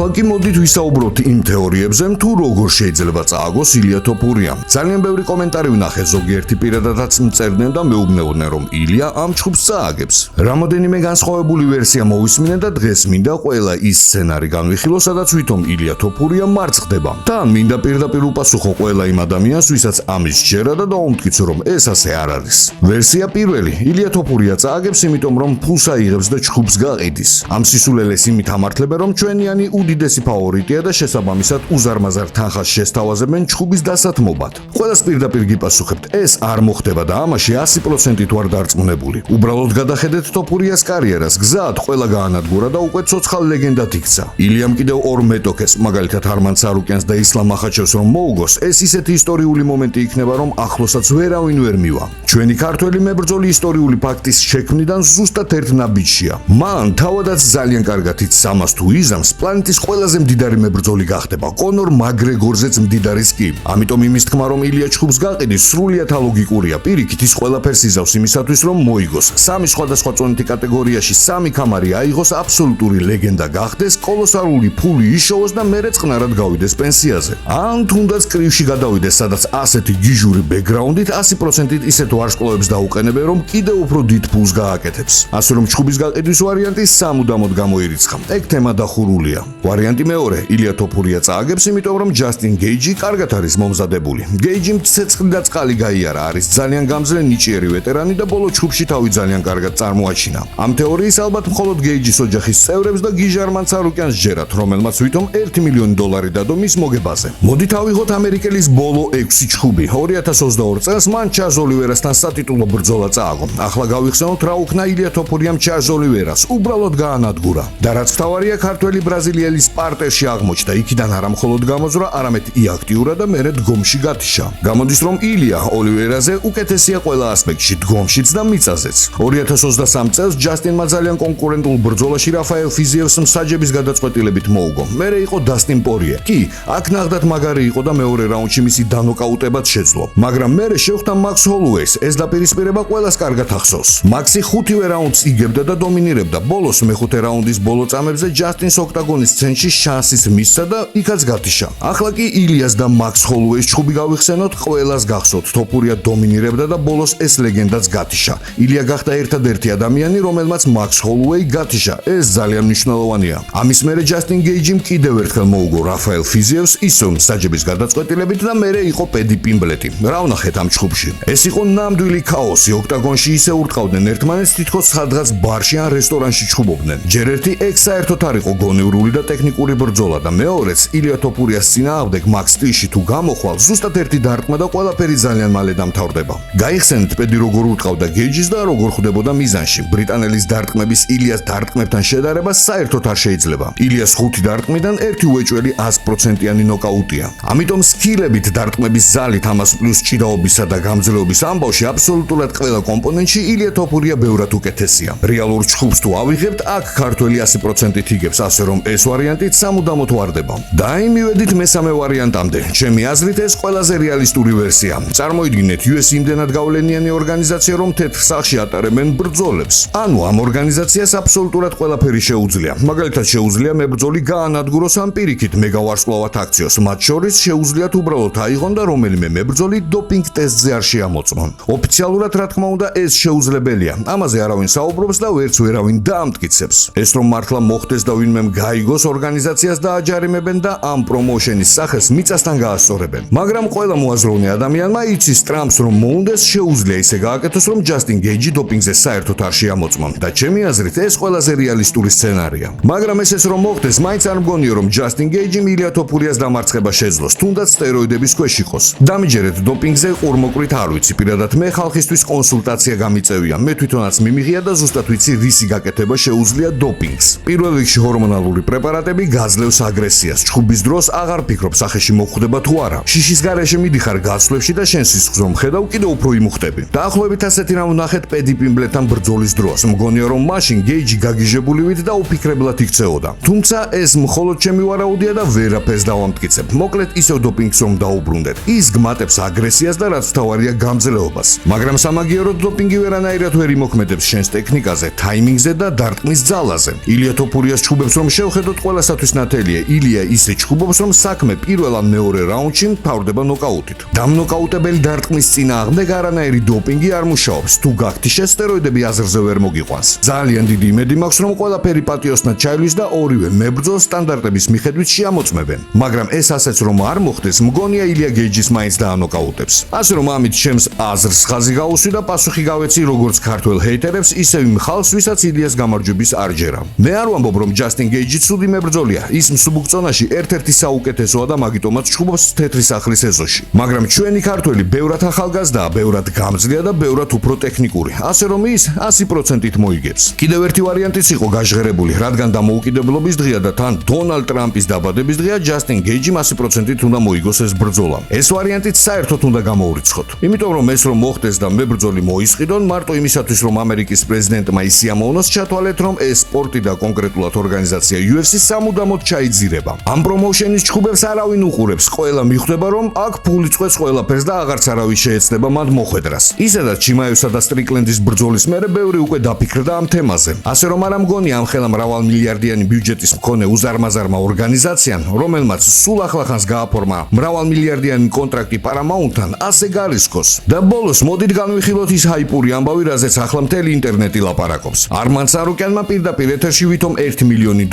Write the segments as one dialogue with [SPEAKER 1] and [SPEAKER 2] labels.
[SPEAKER 1] ახლა კი მოდით ვისაუბროთ იმ თეორიებზე, თუ როგორ შეიძლება წააგოს ილია თოფურია. ძალიან ბევრი კომენტარი ვნახე, ზოგიერთი პირადადაც მწერდნენ და მეუბნეოდნენ, რომ ილია ამ ჩხუბს წააგებს. რამოდენიმე განსხვავებული ვერსია მოვისმინე და დღეს მინდა ყველა ის სცენარი განვიხილო, სადაც ვითომ ილია თოფურია მარცხდება. და მინდა პირდაპირ უპასუხო ყველა იმ ადამიანს, ვისაც ამის სჯერა და დაუმტკიცო, რომ ეს ასე არ არის. ვერსია პირველი, ილია თოფურია წააგებს, იმიტომ რომ ფულს აიღებს და ჩხუბს გაყიდის. ამ სისულელეს იმით ამართლებენ, რომ ჩვენიანი უდიდესი ფავორიტია და შესაბამისად უზარმაზარ თანხას შესთავაზებენ ჩხუბის დასათმობად. ყველას პირდაპირ გიპასუხებთ, ეს არ მოხდება და ამაში 100%-ით ვარ დარწმუნებული. უბრალოდ გადახედეთ თოფურიას კარიერას, გზად ყველა გაანადგურა და უკვე ცოცხალ ლეგენდად იქცა. ილიამ კიდევ ორ მეტოქეს, მაგალითად არმან ცარუკიანს და ისლამ მახაჩევს რომ მოუგოს, ეს ისეთი ისტორიული მომენტი იქნება, რომ ახლოსაც ვერავინ ვერ მივა. ჩვენი ქართველი მებრძოლი ისტორიული ფაქტის შექმნიდან ზუსტად ერთ ნაბიჯშია. მან თავადაც ძალიან კარგად იცის ამას თუ იზამს, პლანეტის ყველაზე მდიდარი მებრძოლი გახდება, კონორ მაგრეგორზეც მდიდარის კი. ამიტომ იმის თქმა, რომ ილია ჩხუბს გაყიდის, სრულიად ალოგიკურია. პირიქით ის ყველაფერს იზავს იმისათვის, რომ მოიგოს. 3 სხვადასხვა წონითი კატეგორიაში 3 ქამარი აიღოს, აბსოლუტური ლეგენდა გახდეს, კოლოსალური ფული იშოვოს და მერე წყნარად გავიდეს პენსიაზე. ან თუნდაც კრივში გადავიდეს, სადაც ასეთი გიჟური ბექგრაუნდით 100%-ით ისეთ ვარსკვლავებს დაუყენებენ, რომ კიდევ უფრო დიდ ფულს გააკეთებს. ასე რომ ჩხუბის გაყიდვის ვარიანტი სამუდამოდ გამოირიცხა. ეგ თემა დახურულია. ვარიანტი მეორე, ილია თოფურია წააგებს, იმიტომ რომ ჯასტინ გეიჯი კარგად არის მომზადებული. გეიჯიმ ცეცხლი და წყალი გაიარა, არის ძალიან გამძლე ნიჭიერი ვეტერანი და ბოლო ჩხუბში თავი ძალიან კარგად წარმოაჩინა. ამ თეორიის ალბათ მხოლოდ გეიჯის ოჯახის წევრებს და გიჟარმან ცარუკიანს ჯერათ, რომელმაც ვითომ $1 მილიონი დადო მის მოგებაზე. მოდით ავიღოთ ამერიკელის ბოლო 6 ჩხუბი. 2022 წელს მან ჩარლზ ოლივერასთან სატიტულო ბრძოლა წააგო. ახლა გავიხსენოთ რა უქნა ილია თოფურიამ ჩარლზ ოლივერას. უბრალოდ გაანადგურა. და რაც თავარია, ქართველი ბრაზილიელის პარტერში აღმოჩნდა. იქიდან არა მხოლოდ გამოზრა, არამედ იაქტიურა და მერე დგომში გათიშა. გამოდის, რომ ილია ოლივერაზე უკეთესია ყველა ასპექტში, დგომშიც და მიწაზეც. 2023 წელს ჯასტინმა ძალიან კონკურენტულ ბრძოლაში რაფაელ ფიზიევს მსაჯების გადაწყვეტილებით მოუგო. მერე იყო დასტინ პორიე. კი, აქ ნახდათ მაგარი იყო და მეორე რაუნდში მისი დანოკაუტებად შეძლო. მაგრამ მერე შეხვდა მაქს ჰოლუეის. ეს დაპირისპირება ყველას კარგად ახსოვს. მაქსი 5-ვე რაუნდს იგებდა და დომინირებდა. ბოლოს მეხუთე რაუნდის ბოლო წამებზე ჯასტინს ოქტაგონის ცენტრში შანსის მისცა და იქაც გათიშა. ახლა კი ილიას და მაქს ჰოლუეის ჩხუბი გავიხსენოთ, ყველას გახსოვთ, თოფურია დომინირებდა და ბოლოს ეს ლეგენდაც გათიშა. ილია გახდა ერთადერთი ადამიანი, რომელმაც მაქს ჰოლუეი გათიშა. ეს ძალიან მნიშვნელოვანია. ამის მერე ჯასტინ გეიჯიმ კიდევ ერთხელ მოუგო რაფაელ ფიზიევს, ისევ მსაჯების გადაწყვეტილებით და მერე იყო პედი პიმბლეტი. რა ვნახეთ ამ ჩხუბში? ეს იყო ნამდვილი ქაოსი. ოქტაგონში ისე ურტყავდნენ ერთმანეთს, თითქოს სადღაც ბარში ან რესტორანში ჩხუბობდნენ. ჯერ ერთი ეგ საერთოდ არ იყო გონივრული და ტექნიკური ბრძოლა და მეორეც ილია თოფურიას წინააღმდეგ მაქს სტილში თუ გამოხვალ, ზუსტად ერთი დარტყმა და ყველაფერი ძალიან მალე დამთავრდება. გაიხსენეთ პედი როგორ ურტყავდა გეიჯის და როგორ ხვდებოდა მიზანში. ბრიტანელის დარტყმების ილიას დარტყმებთან შედარება საერთოდ არ შეიძლება. ილიას 5 დარტყმიდან ერთი უეჭველი 100%-იანი ნოკაუტია. ამიტომ სკილებით, დარტყმების ზალით, ამას პლუს ჭიდაობისა და გამძლეობის ამბავში აბსოლუტურად ყველა კომპონენტში ილია თოფურია ბევრად უკეთესია. რეალურ ჩხუბს თუ ავიღებთ, აქ ქართველი 100%-ით იგებს, ასე რომ ეს ვარიანტით სამუდამოდ ვარდება. და მივედით მესამე ვარიანტამდე. ჩემი აზრით ეს ყველაზე რეალისტური ვერსია. წარმოიდგინეთ, US იმდენად გავლენიანი ორგანიზაცია, რომ თეთრ სახლში ატარებენ ბრძოლებს. ანუ ამ ორგანიზაციას აბსოლუტურად ყველაფერი შეუძლია. მაგალითად შეუძლია მებრძოლი გაანადგუროს ან პირიქით მეგავარსკვლავად აქციოს. მათ შორის შეუძლიათ უბრალოდ აიღონ და რომელიმე მებრძოლი დოპინგ ტესტზე არ შეამოწმონ. ოფიციალურად რა თქმა უნდა ეს შეუძლებელია. ამაზე არავინ საუბრობს და ვერც ვერავინ დაამტკიცებს. ეს რომ მართლა მოხდეს და ვინმემ გაიგოს, ორგანიზაციას დააჯარიმებენ და ამ პრომოუშენის სახეს მიწასთან გაასწორებენ. მაგრამ ყველა მოაზროვნე ადამიანმა იცის ტრამპს რომ მოუნდეს შეუძლია ისე გააკეთოს, რომ ჯასტინ გეიჯი დოპინგზე საერთოდ არ შეამოწმონ და ჩემი აზრით ეს ყველაზე რეალისტური სცენარია. მაგრამ ეს რომ მოხდეს, მაინც არ მგონია რომ ჯასტინ გეიჯი ილია თოფურიას დამარცხება შეძლოს, თუნდაც სტეროიდების ქვეშ იყოს. დამიჯერეთ დოპინგზე ყურმოყრით არ ვიცი, პირადად მე ხალხისთვის კონსულტაცია გამიწევია. მე თვითონაც მიმიღია და ზუსტად ვიცი რისი გაკეთება შეუძლია დოპინგს. პირველ რიგში ჰორმონალური პრეპარატები გაძლევს აგრესიას. ჩხუბის დროს აღარ ფიქრობ სახეში მოხვდება თუ არა. შიშის გარეშე მიდიხარ გაცვლებში და შენ სისხლს რომ ხედავ კიდევ უფრო იმუხტები. დაახლოებით ასეთი რამ ვნახეთ პედი პიმბლეტთან ბრძოლის დროს. მგონია რომ მაშინ გეიჯი გაგიჟებულივით და უფიქრებლად იქცეოდა. თუმცა ეს მხოლოდ ჩემი ვარაუდია და ვერაფერს დავამტკიცებ. მოკლედ ისევ დოპინგს რომ დაუბრუნდეთ. ის გმატებს აგრესიას და რაც თავარია გამძლეობას. მაგრამ სამაგიეროდ დოპინგი ვერანაირად ვერ იმოქმედებს შენს ტექნიკაზე, ტაიმინგზე და დარტყმის ძალაზე. ილია თოფურიას ჩხუბებს რომ შევხედოთ, ყველასათვის ნათელია, ილია ისე ჩხუბობს, რომ საქმე პირველ ან მეორე რაუნდში მთავრდება ნოკაუტით. დამნოკაუტებელი დარტყმის წინააღმდეგ არანაირი დოპინგი არ მუშაობს. თუ გაქთიშე სტეროიდები აზრზე ვერ მოგიყვანს. ძალიან დიდი იმედი მაქვს, რომ ყველაფერი პატიოსნად ჩაივლის და ორივე მებრძოლს სტანდარტების მიხედვით შეამოწმებენ. მაგრამ ეს ასეც რომ არ მოხდეს, მგონია ილია გეიჯის მაინც დაანოკაუტებს. ასე რომ ამით ჩემს აზრს ხაზი გაუსვი და პასუხი გავეცი როგორც ქართველ ჰეითერებს, ისე იმ ხალხს, ვისაც ილიას გამარჯვების არ ჯერა. მე არ ვამბობ, რომ ჯასტინ გეიჯი ცუდი მებრძოლია. ის მსუბუქ წონაში ერთ-ერთი საუკეთესოა და მაგიტომაც ჩხუბობს თეთრი სახლის ეზოში. მაგრამ ჩვენი ქართველი ბევრად ახალგაზრდაა, ბევრად გამძლეა და ბევრად უფრო ტექნიკური. ასე რომ ის 100%-ით მოიგებს. კიდევ ერთი ვარიანტიც იყო გაჟღერებული, რადგან დამოუკიდებლობის დღეა და თან დონალდ ტრამპის დაბადების დღეა, ჯასტინ გეიჯიმ 100%-ით უნდა მოიგოს ეს ბრძოლა. ეს ვარიანტიც საერთოდ უნდა გამოურიცხოთ. იმიტომ რომ ეს რომ მოხდეს და მებრძოლი მოისყიდონ, მარტო იმისათვის რომ ამერიკის პრეზიდენტმა ის სიამოვნოს ჩათვალეთ, რომ ეს სპორტი და კონკრეტულად ორგანიზაცია UFC სამუდამოდ ჩაიძირება. ამ პრომოუშენის ჩხუბებს არავინ უყურებს, ყველა მიხვდება, რომ აქ ფული წვეს ყველაფერს და აღარც არავის შეეცდება მათ მოხვედრას. ისედაც ჩიმაევსა და სტრიკლენდის ბრძოლის მერე ბევრი უკვე დაფიქრდა ამ თემაზე. ასე რომ არ ამგონია ამ ხელა მრავალმილიარდიანი ბიუჯეტის მქონე უზარმაზარმა ორგანიზაციამ, რომელმაც სულ ახლახანს გააფორმა მრავალმილიარდიანი კონტრაქტი Paramount-თან, ასე გარისკოს. და ბოლოს მოდით განვიხილოთ ის ჰაიპური ამბავი, რაზეც ახლა მთელი ინტერნეტი ლაპარაკობს. არმან სარუკიანმა პირდაპირ ეთერში ვითომ $1 მილიონი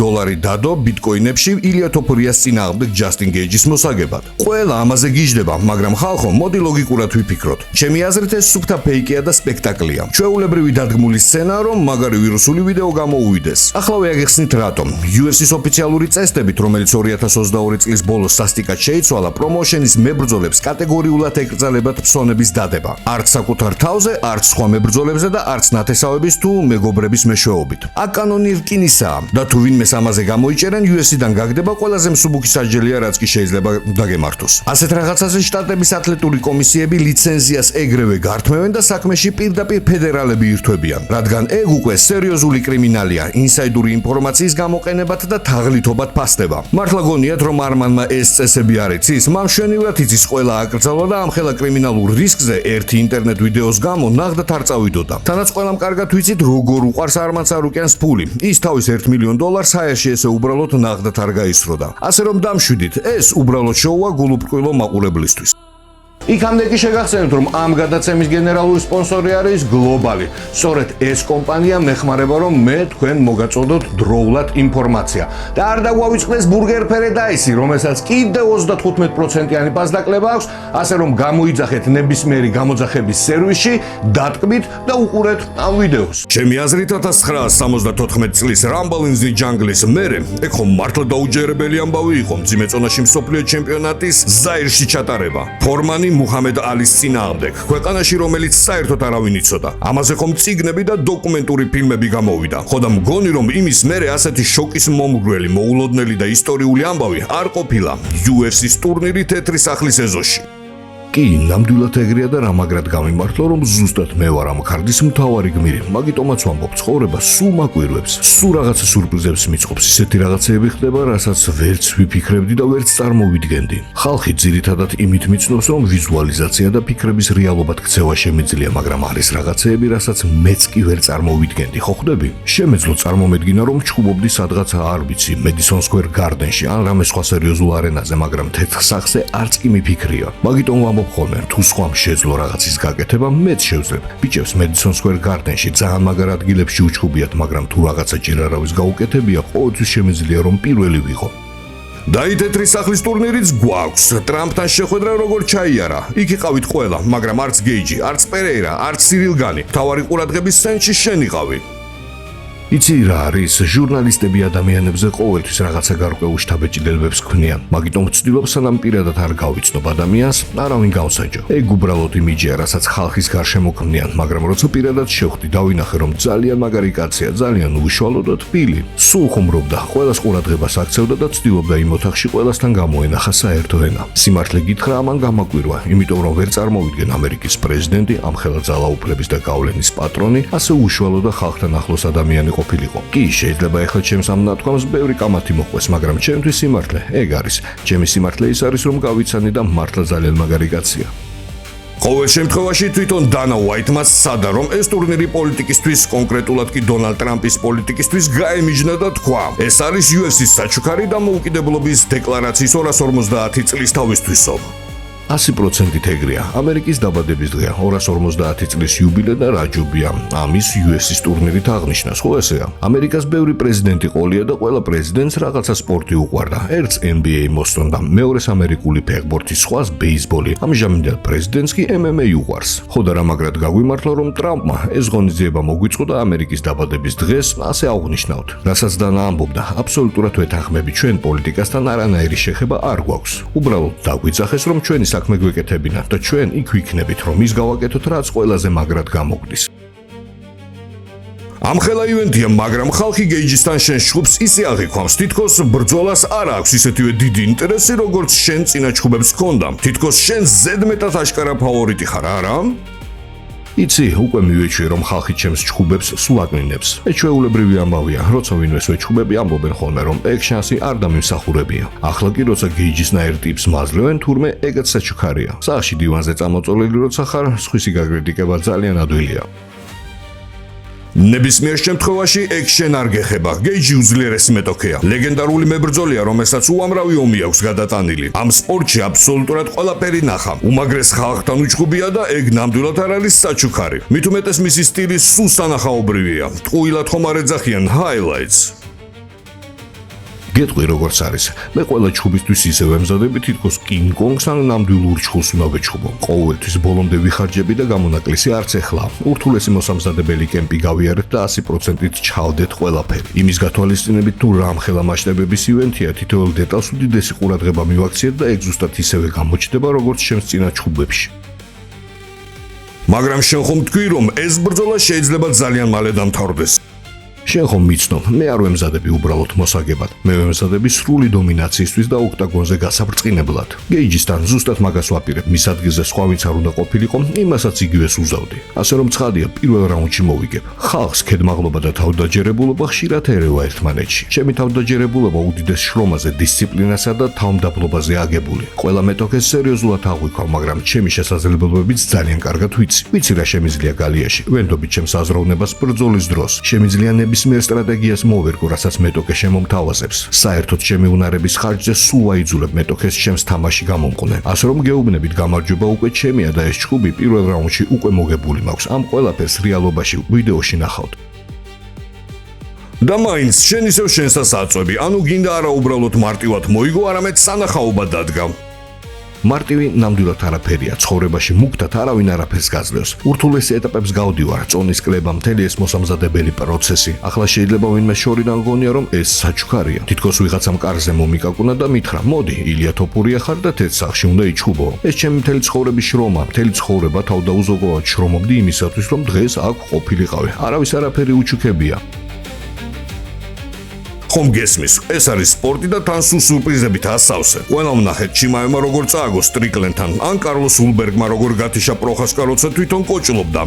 [SPEAKER 1] დადო ბიტკოინებში ილია თოფურიას წინააღმდეგ ჯასტინ გეიჯის მოსაგებად. ყველა ამაზე გიждდება, მაგრამ ხალხო, მოდი ლოგიკურად ვიფიქროთ. ჩემი აზრით ეს სუფთა ფეიკია და სპექტაკლია. ჩვეულებრივი დადგმული სცენაა, რომ მაგარი ვირუსული ვიდეო გამოუვიდეს. ახლა ვეაგეხსნით რატომ. UFC-ის ოფიციალური წესდებით, რომელიც 2022 წლის ბოლოს სასტიკად შეიცვალა, პრომოუშენის მებრძოლებს კატეგორიულად ეკრძალებათ ფსონების დადება. არც საკუთარ თავზე, არც სხვა მებრძოლებზე და არც ნათესავების თუ მეგობრების მეშვეობით. აქ კანონი რკინისაა და თუ ვინმეს ამაზე გამოიჭერენ, UFC-დან გაგდება ყველაზე მსუბუქი სასჯელია, რაც კი შეიძლება დაგემართოს. ასეთ რაღაცაზე შტატების ათლეტური კომისიები ლიცენზიას ეგრევე გართმევენ და საქმეში პირდაპირ ფედერალები ირთვებიან, რადგან ეგ უკვე სერიოზული კრიმინალია, ინსაიდური ინფორმაციის გამოყენებად და თაღლითობად ფასდება. მართლა გონიათ, რომ არმანმა ეს წესები არ იცის? მან მშვენივრად იცის ყველა აკრძალვა და ამ ხელა კრიმინალურ რისკზე ერთი ინტერნეტ ვიდეოს გამო ნაღდად არ წავიდოდა. თანაც ყველამ კარგად ვიცით, როგორ უყვარს არმან სარუკიანს ფული. ის თავის $1 მილიონ ჰაერში ესე უბრალოდ ნაღდად არ გაისროდა. ასე რომ დამშვიდით, ეს უბრალოდ შოუა გულუბრყვილო მაყურებლისთვის. იქამდე კი შეგახსენებთ, რომ ამ გადაცემის გენერალური სპონსორი არის გლობალი. სწორედ ეს კომპანია მეხმარება, რომ მე თქვენ მოგაწოდოთ დროულად ინფორმაცია. და არ დაგვავიწყდეს ბურგერ ფერედაისი, რომელსაც კიდევ 35%-იანი პასდაკლება აქვს, ასე რომ გამოიძახეთ ნებისმიერი გამოძახების სერვისში, დატკბით და უყურეთ ამ ვიდეოს. ჩემი აზრით 1974 წლის Rumble in the Jungle-ის მერე, ეგ ხომ მართლა დაუჯერებელი ამბავი იყო მძიმე წონაში მსოფლიო ჩემპიონატის ზაირში ჩატარება. ფორმანი მუჰამედ ალის წინააღმდეგ, ქვეყანაში რომელიც საერთოდ არავინ იცოდა. ამაზე ხომ წიგნები და დოკუმენტური ფილმები გამოვიდა. ხო და მგონი რომ იმის მერე ასეთი შოკის მომგვრელი, მოულოდნელი და ისტორიული ამბავი არ ყოფილა UFC-ის ტურნირი თეთრი სახლის ეზოში. კი, ნამდვილად ეგრეა და რა მაგრად გამიმართლა, რომ ზუსტად მე ვარ ამ ქარდის მთავარი გმირი. მაგიტომაც ვამბობ, ცხოვრება სულ მაკვირვებს, სულ რაღაცა სურპრიზებს მიწყობს. ისეთი რაღაცეები ხდება, რასაც ვერც ვიფიქრებდი და ვერც წარმოვიდგენდი. ხალხი ძირითადად იმით მიცნობს, რომ ვიზუალიზაცია და ფიქრების რეალობად ქცევა შემიძლია, მაგრამ არის რაღაცეები, რასაც მეც კი ვერ წარმოვიდგენდი. ხო ხვდები? შემეძლო წარმომედგინა, რომ ჩხუბობდი სადღაც არ ვიცი, Madison Square Garden-ში ან რამე სხვა სერიოზულ არენაზე, მაგრამ თეთრ სახზე არც კი მიფიქრია. მაგიტომ ხოლმე თუ სხვამ შეძლო რაღაცის გაკეთება, მეც შევძლებ. ბიჭებს Madison Square Garden-ში ძალიან მაგარ ადგილებში უჩხუბიათ, მაგრამ თუ რაღაცა ჯერ არავის გაუკეთებია, ყოველთვის შემიძლია რომ პირველი ვიყო. დაი თეთრი სახლის ტურნირიც გვაქვს. ტრამპთან შეხვედრა როგორ ჩაიარა? იქ იყავით ყველა, მაგრამ არც გეიჯი, არც პერეირა, არც სირილ განი. თავარი ყურადღების ცენტრში შენ იყავი. იცი რა არის, ჟურნალისტები ადამიანებზე ყოველთვის რაღაცა გარკვეულ შთაბეჭდილებებს ქმნიან. მაგიტომ ვცდილობ სანამ პირადად არ გავიცნობ ადამიანს, არავინ გავსაჯო. ეგ უბრალოდ იმიჯია, რასაც ხალხის გარშემო ქმნიან, მაგრამ როცა პირადად შევხვდი, დავინახე, რომ ძალიან მაგარი კაცია, ძალიან უშუალო და თბილი. სულ ხუმრობდა, ყველას ყურადღებას აქცევდა და ცდილობდა იმ ოთახში ყველასთან გამოენახა საერთო ენა. სიმართლე გითხრა, ამან გამაკვირვა, იმიტომ რომ ვერ წარმოვიდგენ ამერიკის პრეზიდენტი, ამ ხელა ძალაუფლების და გავლენის პატრონი, ასე უშუალო და ხალხთან ახლოს ადამიანი ყოფილიყო. კი, შეიძლება ეხლა ჩემს ამ ნათქვამს ბევრი კამათი მოყვეს, მაგრამ ჩემთვის სიმართლე ეგ არის. ჩემი სიმართლე ის არის, რომ გავიცანი და მართლა ძალიან მაგარი კაცია. ყოველ შემთხვევაში თვითონ დანა უაიტმაც სცადა, რომ ეს ტურნირი პოლიტიკისთვის, კონკრეტულად კი დონალდ ტრამპის პოლიტიკისთვის გაემიჯნა და თქვა, ეს არის UFC-ს საჩუქარი დამოუკიდებლობის დეკლარაციის 250 წლის თავისთვისო. 100% ეგრეა. ამერიკის დაბადების დღეა, 250 წლის იუბილე და რა ჯობია ამის UFC-ს ტურნირით აღნიშნას, ხო ესეა? ამერიკას ბევრი პრეზიდენტი ყოლია და ყველა პრეზიდენტს რაღაცა სპორტი უყვარდა. ერთს NBA მოსწონდა, მეორეს ამერიკული ფეხბურთი, სხვას ბეისბოლი. ამჟამინდელ პრეზიდენტს კი MMA უყვარს. ხო და რა მაგრად გაგვიმართლა, რომ ტრამპმა ეს ღონისძიება მოგვიწყო და ამერიკის დაბადების დღეს ასე აღვნიშნავთ. რასაც დანა ამბობდა, აბსოლუტურად ვეთანხმები, ჩვენ პოლიტიკასთან არანაირი შეხება არ გვაქვს. უბრალოდ დაგვიძახეს, რომ ჩვენი საქმე გვეკეთებინა და ჩვენ იქ ვიქნებით, რომ ის გავაკეთოთ, რაც ყველაზე მაგრად გამოგვდის. ამხელა ივენთია, მაგრამ ხალხი გეიჯისთან შენ ჩხუბს ისე აღიქვამს, თითქოს ბრძოლას არ აქვს ისეთივე დიდი ინტერესი, როგორც შენ წინა ჩხუბებს ჰქონდა. თითქოს შენ ზედმეტად აშკარა ფავორიტი ხარ, არა? იცი, უკვე მივეჩვი, რომ ხალხი ჩემს ჩხუბებს სულ აკნინებს. ეს ჩვეულებრივი ამბავია, როცა ვინმესვე ჩხუბები ამბობენ ხოლმე, რომ ეგ შანსი არ დამიმსახურებია. ახლა კი როცა გეიჯისნაირ ტიპს მაძლევენ, თურმე ეგაც საჩუქარია. სახში დივანზე წამოწოლილი როცა ხარ, სხვისი გაგრიტიკება ძალიან ადვილია. ნებისმიერ შემთხვევაში ეგ შენ არ გეხება. გეიჯი უძლიერესი მეტოქეა. ლეგენდარული მებრძოლია, რომელსაც უამრავი ომი აქვს გადატანილი. ამ სპორტში აბსოლუტურად ყველაფერი ნახა. უმაგრეს ხალხთან უჩხუბია და ეგ ნამდვილად არ არის საჩუქარი. მით უმეტეს მისი სტილი სულ სანახაობრივია. ტყუილად ხომ არ ეძახიან highlights. გეტყვი როგორც არის. მე ყველა ჩხუბისთვის ისე ვემზადები, თითქოს კინგ კონგს ან ნამდვილ ურჩხულს უნდა ვეჩხუბო. ყოველთვის ბოლომდე ვიხარჯები და გამონაკლისი არც ეხლა. ურთულესი მოსამზადებელი კემპი გავიარეთ და 100%-ით ჩავდეთ ყველაფერი. იმის გათვალისწინებით თუ რამხელა მასშტაბების ივენთია, თითოეულ დეტალს უდიდესი ყურადღება მივაქციეთ და ეგ ზუსტად ისევე გამოჩნდება, როგორც ჩემს წინა ჩხუბებში. მაგრამ შენ ხომ თქვი, რომ ეს ბრძოლა შეიძლება ძალიან მალე დამთავრდეს. შენ ხომ მიცნობ, მე არ ვემზადები უბრალოდ მოსაგებად. მე ვემზადები სრული დომინაციისთვის და ოქტაგონზე გასაბრწყინებლად. გეიჯისთან ზუსტად მაგას ვაპირებ. მის ადგილზე სხვა ვინც არ უნდა ყოფილიყო, იმასაც იგივეს უზავდი. ასე რომ ცხადია, პირველ რაუნდში მოვიგებ. ხალხს ქედმაღლობა და თავდაჯერებულობა ხშირად ერევა ერთმანეთში. ჩემი თავდაჯერებულობა უდიდეს შრომაზე, დისციპლინასა და თავმდაბლობაზე აგებული. ყველა მეტოქეს სერიოზულად აღვიქვავ, მაგრამ ჩემი შესაძლებლობებიც ძალიან კარგად ვიცი. ვიცი რა შემიძლია გალიაში. ვენდობით ჩემს აზროვნებას ბრძოლის დროს. შემიძლია ნებისმიერ სტრატეგიას მოვერგო, რასაც მეტოქე შემომთავაზებს. საერთოდ ჩემი უნარების ხარჯზე სულ აიძულებ მეტოქეს ჩემს თამაში გამომყვნენ. ასე რომ გეუბნებით, გამარჯვება უკვე ჩემია და ეს ჩხუბი პირველ რაუნდში უკვე მოგებული მაქვს. ამ ყველაფერს რეალობაში ვიდეოში ნახავთ. და მაინც შენ ისევ შენსაც აწვევი, ანუ გინდა არა უბრალოდ მარტივად მოიგო, არამედ სანახაობა დადგა. მარტივი ნამდვილად არაფერია, ცხოვრებაში მუქდად არავინ არაფერს გაძლევს. ურთულესი ეტაპებს გავდივარ, წონის კლება, მთელი ეს მოსამზადებელი პროცესი. ახლა შეიძლება ვინმე შორიდან გონია, რომ ეს საჩუქარია. თითქოს ვიღაცამ კარზე მომიკაკუნა და მითხრა, მოდი, ილია თოფურია ხარ და თეთრ სახში უნდა იჩხუბო. ეს ჩემი მთელი ცხოვრების შრომა, მთელი ცხოვრება თავდაუზოგავად შრომობდი იმისათვის, რომ დღეს აქ ყოფილიყავი. არავის არაფერი უჩუქებია. ხომ გესმის, ეს არის სპორტი და თან სულ სურპრიზებით ასავსე. ყველა ვნახეთ ჩიმაევმა როგორ წააგო სტრიკლენთან, ან კარლოს ულბერგმა როგორ გათიშა პროხასკა, როცა თვითონ კოჭლობდა.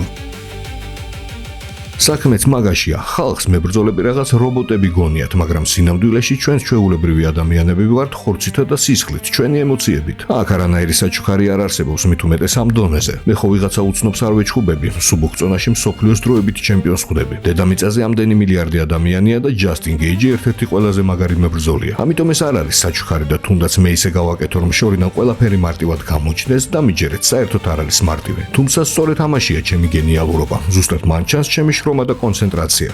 [SPEAKER 1] საქმეც მაგაშია, ხალხს მებრძოლები რაღაც რობოტები გონიათ, მაგრამ სინამდვილეში ჩვენს ჩვეულებრივი ადამიანები ვართ ხორცითა და სისხლით, ჩვენი ემოციებით. აქ არანაირი საჩუქარი არ არსებობს, მით უმეტეს ამ დონეზე. მე ხო ვიღაცა უცნობს არ ვეჩხუბები, სუბოქწონაში მსოფლიოს დროებით ჩემპიონს ხვდები. დედამიწაზე ამდენი მილიარდი ადამიანია და ჯასტინ გეიჯი ერთ-ერთი ყველაზე მაგარი მებრძოლია. ამიტომ ეს არ არის საჩუქარი და თუნდაც მე ისე გავაკეთო, რომ შორიდან ყველაფერი მარტივად გამოჩნდეს და მიჯერეთ, საერთოდ არ არის მარტივი. თუმცა სწორედ ამაშია ჩემი გენიალურობა. ზუსტად მან ჩანს ჩემი შრომა და კონცენტრაცია.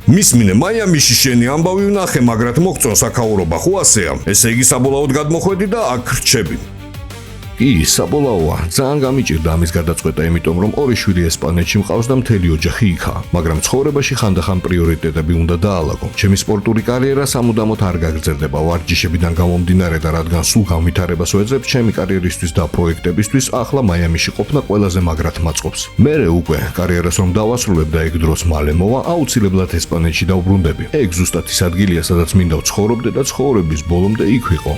[SPEAKER 1] მისმინე, მაიამიში შენი ამბავი ვნახე, მაგრამ მოგწონს აქაურობა, ხო ასეა? ესე იგი საბოლოოდ გადმოხვედი და აქ რჩები. კი, საბოლოოა. ძალიან გამიჭირდა ამის გადაწყვეტა, იმიტომ რომ ორი შვილი ესპანეთში მყავს და მთელი ოჯახი იქაა. მაგრამ ცხოვრებაში ხანდახან პრიორიტეტები უნდა დაალაგო. ჩემი სპორტული კარიერა სამუდამოდ არ გაგრძელდება ვარჯიშებიდან გამომდინარე და რადგან სულ განვითარებას ვეძებ, ჩემი კარიერისთვის და პროექტებისთვის ახლა მაიამიში ყოფნა ყველაზე მაგრად მაწყობს. მერე უკვე კარიერას რომ დავასრულებ და ეგ დროს მალე მოვა, აუცილებლად ესპანეთში დავბრუნდები. ეგ ზუსტად ის ადგილია, სადაც მინდა ვცხოვრობდე და ცხოვრების ბოლომდე იქ ვიყო.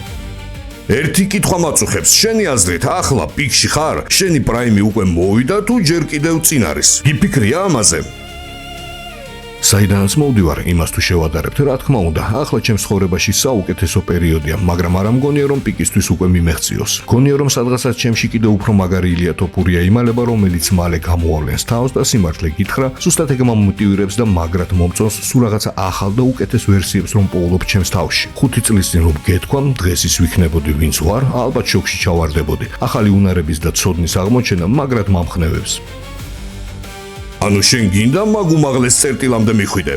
[SPEAKER 1] ერთი კითხვა მაწუხებს, შენი აზრით ახლა პიკში ხარ? შენი პრაიმი უკვე მოვიდა თუ ჯერ კიდევ წინ არის? გიფიქრია ამაზე? საიდანაც მოვდივარ, იმას თუ შევადარებთ, რა თქმა უნდა, ახლა ჩემს ცხოვრებაში საუკეთესო პერიოდია, მაგრამ არ ამგონია რომ პიკისთვის უკვე მიმეღწიოს. გონია რომ სადღაცაც ჩემში კიდევ უფრო მაგარი ილია ტოპურია იმალება, რომელიც მალე გამოავლენს თავს და სიმართლე გითხრა, ზუსტად ეგ მომოტივირებს და მაგრად მომწონს სულ რაღაცა ახალ და უკეთეს ვერსიებს რომ პოულობ ჩემს თავში. 5 წლის წინ რომ გეთქვა, დღეს ის ვიქნებოდი ვინც ვარ, ალბათ შოქში ჩავარდებოდი. ახალი უნარების და ცოდნის აღმოჩენა მაგრად მომხნევებს. ანუ შენ გინდა მაგ უმაღლეს წერტილამდე მიხვიდე?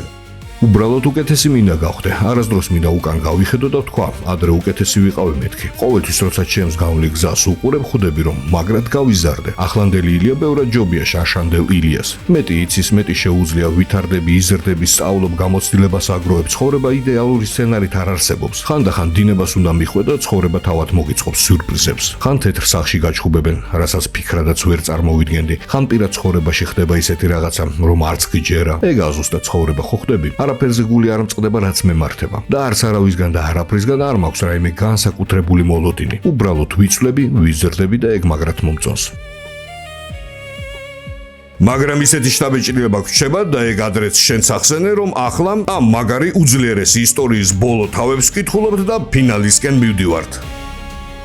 [SPEAKER 1] უბრალოდ უკეთესი მინდა გავხდე, არასდროს მინდა უკან გავიხედო და თქვა, ადრე უკეთესი ვიყავი მეთქი. ყოველთვის როცა ჩემს გავლილ გზას უყურებ, ხვდები რომ მაგრად გავიზარდე. ახლანდელი ილია ბევრად ჯობია შაშანდელ ილიას. მეტი იცის, მეტი შეუძლია, ვითარდები, იზრდები, სწავლობ, გამოცდილებას აგროვებ, ცხოვრება იდეალური სცენარით არ არსებობს. ხანდახან დინებას უნდა მიხვე და ცხოვრება თავად მოგიწყობს სიურპრიზებს. ხან თეთრ სახში გაჩხუბებენ, რასაც ფიქრადაც ვერ წარმოვიდგენდი. ხან პირად ცხოვრებაში ხდება ისეთი რაღაცა, რომ არც გიჯერა. ეგა ზუსტად ცხოვრება ხო ხდები? არაფერზე გული არ მწყდება, რაც მემართება. და არც არავისგან და არაფრისგან არ მაქვს რაიმე განსაკუთრებული მოლოდინი. უბრალოდ ვიცვლები, ვიზრდები და ეგ მაგრად მომწონს. მაგრამ ისეთი შთაბეჭდილება გრჩება და ეგ ადრეც შენც ახსენე, რომ ახლა ამ მაგარი უძლიერესი ისტორიის ბოლო თავებს ვკითხულობთ და ფინალისკენ მივდივართ.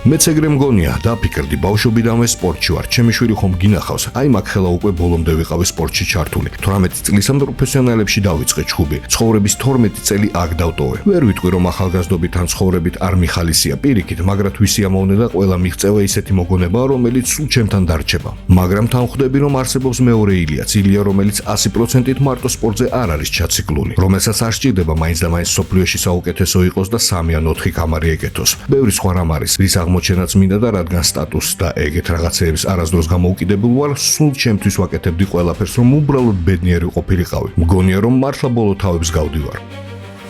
[SPEAKER 1] მეც ეგრე მგონია, დაფიქრდი, ბავშვობიდანვე სპორტში ვარ. ჩემი შვილი ხომ გინახავს, აი მაგ ხელა უკვე ბოლომდე ვიყავი სპორტში ჩართული. 18 წლისამდე პროფესიონალებში დავიწყე ჩხუბი. ცხოვრების 12 წელი აქ დავტოვე. ვერ ვიტყვი რომ ახალგაზრდობით ან ცხოვრებით არ მიხალისია პირიქით, მაგრად ვისიამოვნე და ყველა მიღწევა ისეთი მოგონება, რომელიც სულ ჩემთან დარჩება. მაგრამ თან ხვდები რომ არსებობს მეორე ილია, ილია რომელიც 100%-ით მარტო სპორტზე არ არის ჩაციკლული, რომელსაც არ სჭირდება მაინც და მაინც სოფლიოში საუკეთესო იყოს და 3 ან 4 კამარი ეკეთოს. ბევრი სხვა რამ არის, რის აღმოჩენაც მინდა და რადგან სტატუსს და ეგეთ რაღაცეებს არასდროს გამოუკიდებულ ვარ, სულ ჩემთვის ვაკეთებდი ყველაფერს, რომ უბრალოდ ბედნიერი ყოფილიყავი. მგონია რომ მართლა ბოლო თავებს გავდივარ.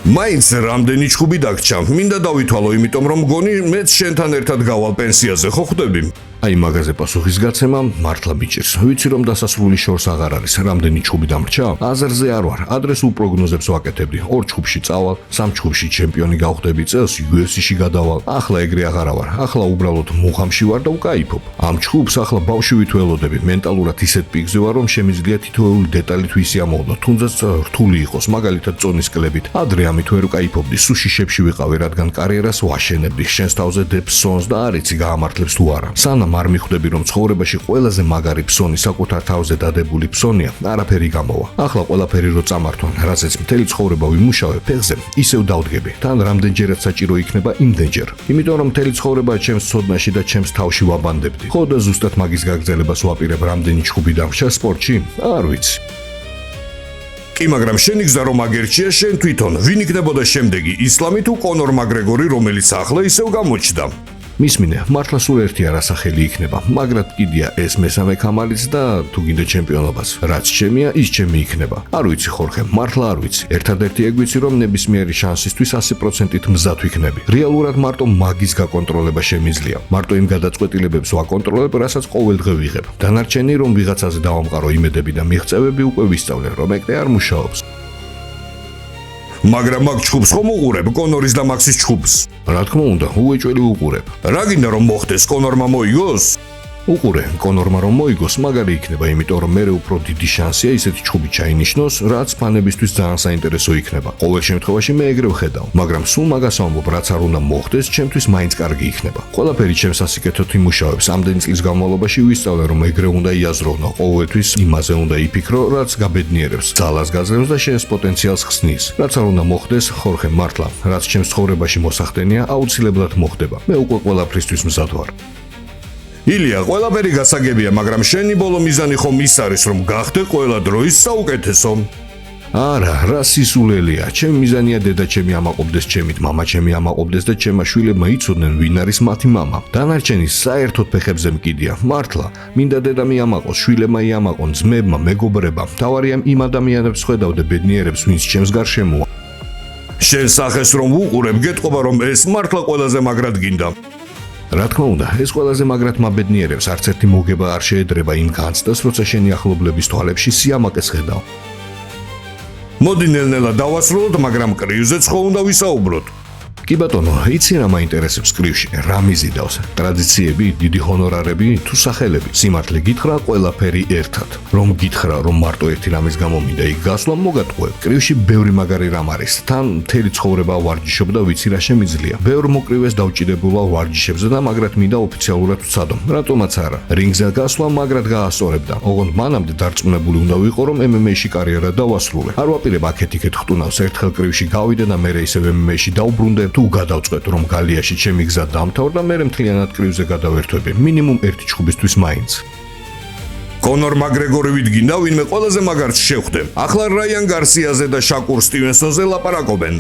[SPEAKER 1] მაინც რამდენი ჩხუბი დაგჭამ, მინდა დავითვალო, იმიტომ რომ მგონი მეც შენთან ერთად გავალ პენსიაზე, ხო ხვდები? აი მაგაზე პასუხის გაცემა მართლა მიჭირს. ვიცი რომ დასასრული შორს აღარ არის, რამდენი ჩხუბი დამრჩა? აზერზე არ ვარ, ადრეს უპროგნოზებს ვაკეთებდი. 2 ჩხუბში წავალ, 3 ჩხუბში ჩემპიონი გავხდები, წელს UFC-ში გადავალ. ახლა ეგრე აღარა ვარ. ახლა უბრალოდ მუხამში ვარ და უკაიფობ. ამ ჩხუბს ახლა ბავშვივით ველოდები. მენტალურად ისეთ პიკზე ვარ, რომ შემიძლია თითოეული დეტალით ვისიამოვნო, თუნდაც რთული იყოს, მაგალითად წონის კლებით. ადრე ამით ვერ უკაიფობდი, სუშიშებში ვიყავი, რადგან კარიერას ვაშენებდი. შენს თავზე დეფსონს და არ იცი გაამართლებს თუ არა. სანამ არ მიხვდები რომ ცხოვრებაში ყველაზე მაგარი ფსონი საკუთარ თავზე დადებული ფსონია, არაფერი გამოვა. ახლა ყველაფერი რო წამართვა, რაზეც მთელი ცხოვრება ვიმუშავე ფეხზე, ისევ დავდგები. თან რამდენჯერაც საჭირო იქნება იმდენჯერ. იმიტომ რომ მთელი ცხოვრება ჩემს ცოდნაში და ჩემს თავში ვაბანდებდი. ხო და ზუსტად მაგის გაგრძელებას ვაპირებ რამდენი ჩხუბი დამრჩა სპორტში? არ ვიცი. კი, მაგრამ შენი გზა რომ აგერჩია შენ თვითონ, ვინ იქნებოდა შემდეგი, ისლამი თუ კონორ მაგრეგორი, რომელიც ახლა ისევ გამოჩნდა? მისმინე, მართლა სულ ერთი არასახელი იქნება, მაგრამ კიდია ეს მესამე კამარიც და თუ გინდა ჩემპიონობას. რაც ჩემია, ის ჩემი იქნება. არ ვიცი ხორხე, მართლა არ ვიცი. ერთადერთი ეგ ვიცი რომ ნებისმიერი შანსისთვის 100%-ით მზად ვიქნები. რეალურად მარტო მაგის გაკონტროლება შემიძლია. მარტო იმ გადაწყვეტილებებს ვაკონტროლებ, რასაც ყოველდღე ვიღებ. დანარჩენი რომ ვიღაცაზე დავამყარო იმედები და მიღწევები უკვე ვისწავლე, რომ ეგრე არ მუშაობს. მაგრამ მაგ ჩხუბს ხომ უყურებ, კონორის და მაქსის ჩხუბს? რა თქმა უნდა, უეჭველი უყურებ. რა გინდა რომ მოხდეს, კონორმა მოიგოს? უყურე, კონორმა რომ მოიგოს, მაგარი იქნება, იმიტომ რომ მერე უფრო დიდი შანსია ისეთი ჩხუბი ჩაინიშნოს, რაც ფანებისთვის ძალიან საინტერესო იქნება. ყოველ შემთხვევაში მე ეგრე ვხედავ, მაგრამ სულ მაგას ამბობ, რაც არ უნდა მოხდეს, ჩემთვის მაინც კარგი იქნება. ყველაფერი ჩემს ასიკეთოთ იმუშავებს, ამდენი წლის განმავლობაში ვისწავლე, რომ ეგრე უნდა იაზროვნო, ყოველთვის იმაზე უნდა იფიქრო, რაც გაბედნიერებს, ძალას გაძლევს და შენს პოტენციალს ხსნის. რაც არ უნდა მოხდეს, ხორხე, მართლა, რაც ჩემს ცხოვრებაში მოსახდენია, აუცილებლად მოხდება. მე უკვე ყველაფრისთვის მზად ვარ. ილია, ყველაფერი გასაგებია, მაგრამ შენი ბოლო მიზანი ხომ ის არის, რომ გახდე ყველა დროის საუკეთესო? არა, რა სისულელია. ჩემი მიზანია დედაჩემი ამაყობდეს ჩემით, მამაჩემი ამაყობდეს და ჩემმა შვილებმა იცოდნენ, ვინ არის მათი მამა. დანარჩენი საერთოდ ფეხებზე მკიდია. მართლა, მინდა დედა მიამაყოს, შვილებმა იამაყონ, ძმებმა, მეგობრებმა. თავარია იმ ადამიანებს ხედავდე ბედნიერებს, ვინც ჩემს გარშემოა. შენ სახეს რომ უყურებ, გეტყობა რომ ეს მართლა ყველაზე მაგრად გინდა. რა თქმა უნდა, ეს ყველაზე მაგრად მაბედნიერებს, არც ერთი მოგება არ შეედრება იმ განცდას, როცა შენი ახლობლების თვალებში სიამაყეს ხედავ. მოდი ნელ-ნელა დავასრულოთ, მაგრამ კრივზეც ხო უნდა ვისაუბროთ. კი ბატონო, იცი რა მაინტერესებს კრივში? რა მიზიდავს? ტრადიციები, დიდი ჰონორარები თუ სახელები? სიმართლე გითხრა, ყველაფერი ერთად. რომ გითხრა, რომ მარტო ერთი რამის გამო მინდა იქ გასვლა, მოგატყუებ. კრივში ბევრი მაგარი რამ არის. თან მთელი ცხოვრება ვარჯიშობ და ვიცი რა შემიძლია. ბევრ მოკრივეს დავჭიდებულა ვარჯიშებზე და მაგრად მინდა ოფიციალურად ვცადო. რატომაც არა. რინგზე გასვლა მაგრად გაასწორებდა. ოღონდ მანამდე დარწმუნებული უნდა ვიყო, რომ MMA-ში კარიერა დავასრულე. არ ვაპირებ აქეთ-იქეთ ხტუნავს, ერთხელ კრივში გავიდე და მერე ისევ MMA-ში დავბრუნდე, თუ გადავწყვეტ, რომ გალიაში ჩემი გზა დამთავრდა და მერე მთლიანად კრივზე გადავერთვები. მინიმუმ ერთი ჩხუბისთვის მაინც. კონორ მაგრეგორი ვიდგინდა, ვინმე ყველაზე მაგარს შევხვდე. ახლა რაიან გარსიაზე და შაკურ სტივენსონზე ლაპარაკობენ.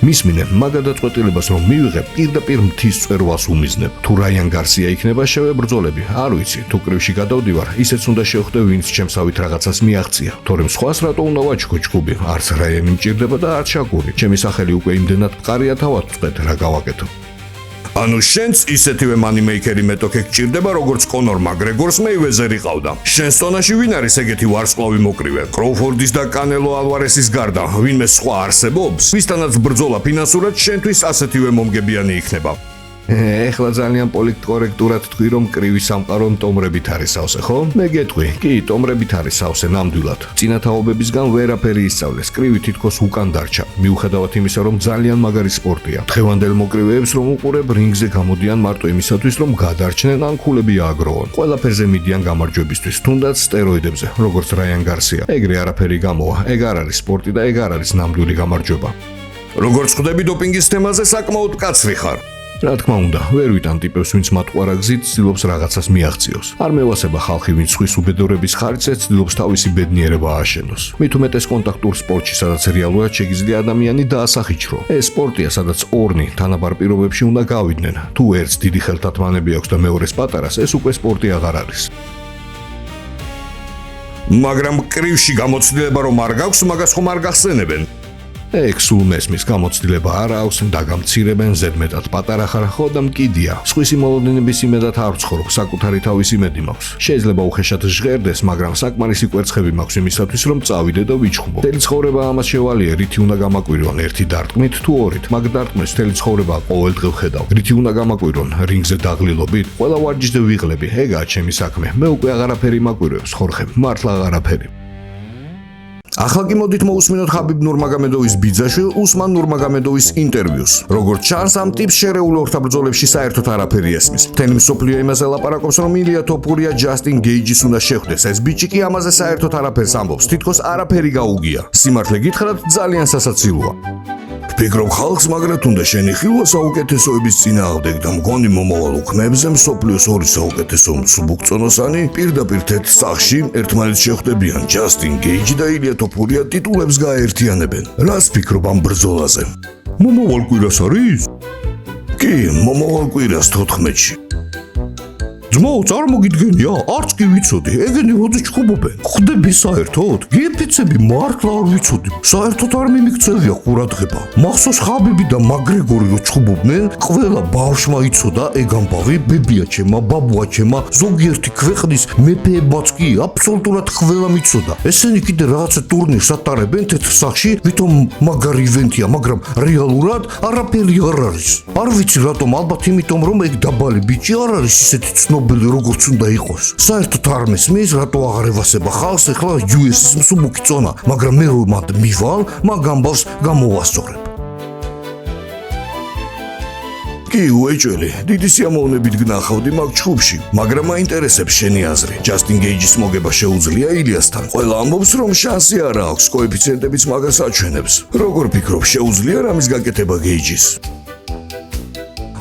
[SPEAKER 1] მისმინე, მაგ გადაწყვეტილებას რომ მივიღებ, პირდაპირ მთის წვერვალს უმიზნებ. თუ რაიან გარსია იქნება, შევებრძოლები. არ ვიცი, თუ კრივში გადავდივარ, ისეც უნდა შევხვდე, ვინც ჩემსავით რაღაცას მიაღწია. თორემ სხვას რატო უნდა ვაჩქო ჩხუბი? არც რაიანი მჭირდება და არც შაკური. ჩემი სახელი უკვე იმდენად მყარია, თავად ვწყვეტ რა გავაკეთო. ანუ შენც ისეთივე მანიმეიკერი მეტოქე გჭირდება, როგორც კონორ მაგრეგორს მეივეზერი ყავდა. შენს ზონაში ვინ არის ეგეთი ვარსკვლავი მოკრივე? კროუფორდის და კანელო ალვარესის გარდა, ვინმე სხვა არსებობს? ვისთანაც ბრძოლა ფინანსურად შენთვის ასეთივე მომგებიანი იქნება. ეხლა ძალიან პოლიტკორექტურად თქვი, რომ კრივი სამყარო ტომრებით არის სავსე, ხო? მე გეტყვი, კი, ტომრებით არის სავსე ნამდვილად. წინათაობებისგან ვერაფერი ისწავლეს, კრივი თითქოს უკან დარჩა. მიუხედავად იმისა, რომ ძალიან მაგარი სპორტია. დღევანდელ მოკრივეებს რომ უყურებ, რინგზე გამოდიან მარტო იმისათვის, რომ გადარჩნენ ან ქულები ააგროვონ. ყველაფერზე მიდიან გამარჯვებისთვის, თუნდაც სტეროიდებზე, როგორც რაიან გარსია. ეგრე არაფერი გამოვა. ეგ არ არის სპორტი და ეგ არ არის ნამდვილი გამარჯვება. როგორც ხვდები დოპინგის თემაზე საკმაოდ მკაცრი ხარ. რა თქმა უნდა, ვერ ვიტან ტიპებს, ვინც მათყوارა გზით ცდილობს რაღაცას მიაღწიოს. არ მევასება ხალხი, ვინც სხვის უბედურების ხარჯზე ცდილობს თავისი ბედნიერება ააშენოს. მით უმეტეს კონტაქტურ სპორტში, სადაც რეალურად შეგიძლია ადამიანი დაასახიჩრო. ეს სპორტია, სადაც ორნი თანაბარ პირობებში უნდა გავიდნენ. თუ ერთს დიდი ხელთათმანები აქვს და მეორეს პატარას, ეს უკვე სპორტი აღარ არის. მაგრამ კრივში გამოცდილება რომ არ გაქვს, მაგას ხომ არ გახსენებენ? ეგ სულ მესმის, გამოცდილება არ აქვს, დაგამცირებენ, ზედმეტად პატარა ხარ, ხო და მკიდია. სხვისი მოლოდინების იმედად არ ვცხოვრობ, საკუთარი თავის იმედი მაქვს. შეიძლება უხეშად ჟღერდეს, მაგრამ საკმარისი კვერცხები მაქვს იმისათვის, რომ წავიდე და ვიჩხუბო. მთელი ცხოვრება ამას შევალია, რითი უნდა გამაკვირვონ, ერთი დარტყმით თუ ორით. მაგ დარტყმის მთელი ცხოვრება ყოველდღე ვხედავ. რითი უნდა გამაკვირვონ, რინგზე დაღლილობით, ყველა ვარჯიშზე ვიღლები, ეგაა ჩემი საქმე. მე უკვე აღარაფერი მაკვირვებს, ხორხე, მართლა აღარაფერი. ახლა კი მოდით მოусმინოთ ხაბიბ ნურმაგომედოვის ბიძაშვილ უსმან ნურმაგომედოვის ინტერვიუს. როგორც ჩანს, ამ ტიპს შერეულ ორთაბრძოლებში საერთოდ არაფერი ესმის. მთელი მსოფლიო იმაზე ლაპარაკობს, რომ ილია თოფურია ჯასტინ გეიჯის უნდა შეხვდეს. ეს ბიჭი კი ამაზე საერთოდ არაფერს ამბობს, თითქოს არაფერი გაუგია. სიმართლე გითხრათ, ძალიან სასაცილოა. ვფიქრობ, ხალხს მაგრად უნდა შენი ხილვა საუკეთესოების წინააღმდეგ და მგონი მომავალ უქმებზე მსოფლიოს ორი საუკეთესო მსუბუქწონოსანი პირდაპირ თეთრ სახლში ერთმანეთს შეხვდებიან. ჯასტინ გეიჯი და ილია თოფურია ტიტულებს გააერთიანებენ. რას ფიქრობ ამ ბრძოლაზე? მომავალ კვირას არის? კი, მომავალ კვირას 14-ში. ძმაო, წარმოგიდგენია, არც კი ვიცოდი, ეგენი როდის ჩხუბობენ? ხვდები საერთოდ? გიფიცები მართლა არ ვიცოდი. საერთოდ არ მიმიქცევია ყურადღება. მახსოვს ხაბიბი და მაგრეგორი რო ჩხუბობდნენ, ყველა ბავშვმა იცოდა ეგ ამბავი, ბებია ჩემა, ბაბუა ჩემა, ზოგიერთი ქვეყნის მეფეებმაც კი აბსოლუტურად ყველამ იცოდა. ესენი კიდე რაღაცა ტურნირს ატარებენ თეთრ სახლში, ვითომ მაგარი ივენთია, მაგრამ რეალურად არაფერი არ არის. არ ვიცი რატომ, ალბათ იმიტომ რომ ეგ დაბალი ბიჭი არ არის ისეთი როგორც უნდა იყოს. საერთოდ არ მესმის, რატო აღარ ევასება ხალხს ახლა US-ის მსუბუქი წონა, მაგრამ მე რომ მივალ, მაგ ამბავს გამოვასწორებ. კი, უეჭველი, დიდი სიამოვნებით გნახავდი მაგ ჩხუბში, მაგრამ მაინტერესებს შენი აზრი. ჯასტინ გეიჯის მოგება შეუძლია ილიასთან? ყველა ამბობს, რომ შანსი არ აქვს, კოეფიციენტებიც მაგას აჩვენებს. როგორ ფიქრობ, შეუძლია რამის გაკეთება გეიჯის?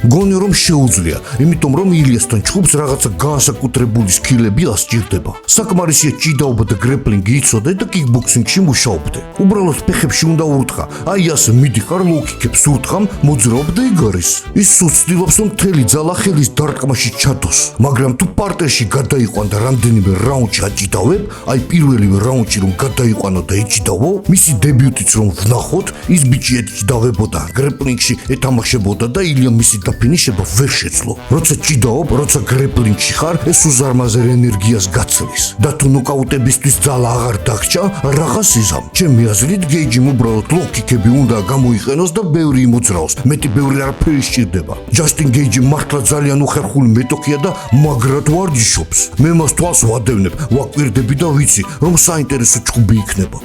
[SPEAKER 1] გონი რომ შეუძლია, იმიტომ რომ ილიასთან ჩხუბს რაღაცა განსაკუთრებული სკილები ასჭირდება. საკმარისია ჭიდაობა და გრეპლინგი იცოდე და კიკბოქსინგში მუშაობდე. უბრალოდ ფეხებში უნდა ურტყა. აი ასე მიდიხარ, ლოუ-კიკებს ურტყამ, მოძრაობ და ეგ არის. ის ცდილობს რომ მთელი ძალა ხელის დარტყმაში ჩადოს. მაგრამ თუ პარტერში გადაიყვან და რამდენიმე რაუნდში აჭიდავებ, აი პირველივე რაუნდში რომ გადაიყვანო და იჭიდავო, მისი დებიუტიც რომ ვნახოთ, ის ბიჭი ეჭიდავებოდა, გრეპლინგში ეთამაშებოდა და ილია მისი ჩაფინიშება ვერ შეძლო. როცა ჭიდაობ, როცა გრეპლინგში ხარ, ეს უზარმაზარ ენერგიას გაცლის. და თუ ნოკაუტებისთვის ძალა აღარ დაგჭა, რაღაც იზამ. ჩემი აზრით, გეიჯიმ უბრალოდ ლოу-კიკები უნდა გამოიყენოს და ბევრი იმოძრაოს. მეტი ბევრი არაფერი სჭირდება. ჯასტინ გეიჯი მართლა ძალიან უხერხული მეტოქია და მაგრად ვარჯიშობს. მე მას თვალს ვადევნებ, ვაკვირდები და ვიცი, რომ საინტერესო ჭუბი იქნება.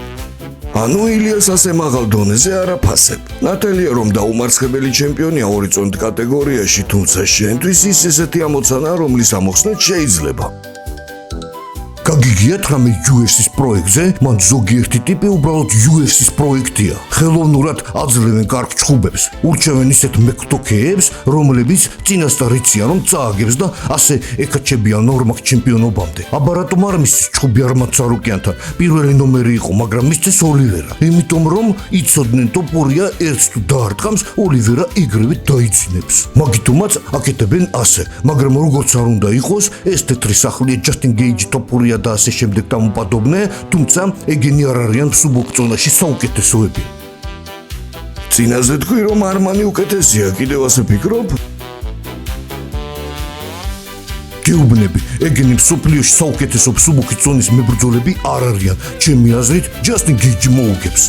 [SPEAKER 1] ანუ ილიას ასე მაღალ დონეზე არ აფასებ. ნათელია რომ დაუმარცხებელი ჩემპიონია 2 წონით კატეგორიაში, თუმცა შენთვის ის ესეთი ამოცანა, რომლის ამოხსნაც შეიძლება. გაგიგიათ რამე UFC-ს პროექტზე, მან ზოგიერთი ტიპი უბრალოდ UFC-ს პროექტია. ხელოვნურად აძლევენ კარგ ჭუბებს, ურჩევენ ისეთ მეკტოქეებს, რომლებიც წინასწარ იციან რომ წააგებს და ასე ეკაჩებიან ნორმალ ჩემპიონობამდე. აბა რატომ არ მისცეს ჭუბი არმაცარუკიანთან? პირველი ნომერი იყო, მაგრამ მისცეს ოლივერა. იმიტომ რომ იცოდნენ ტოპურია ერთს თუ დაარტყამს, ოლივერა იგივე დაიძინებს. მაგიტომაც აკეთებენ ასე, მაგრამ როგორც არ უნდა იყოს, ეს თეთრი სახლია ჯასტინ გეიჯი ტოპურია და ასე შემდეგ დამოპადობნე, თუმცა ეგენი არ არიან სუბოქწონაში საუკეთესოები. წინაზე თქვი რომ არმანი უკეთესია, კიდევ ასე ფიქრობ? გეუბნები, ეგენი მსოფლიოში საუკეთესო სუბოქწონის მებრძოლები არ არიან. ჩემი აზრით, ჯასტინ გეიჯი მოუგებს.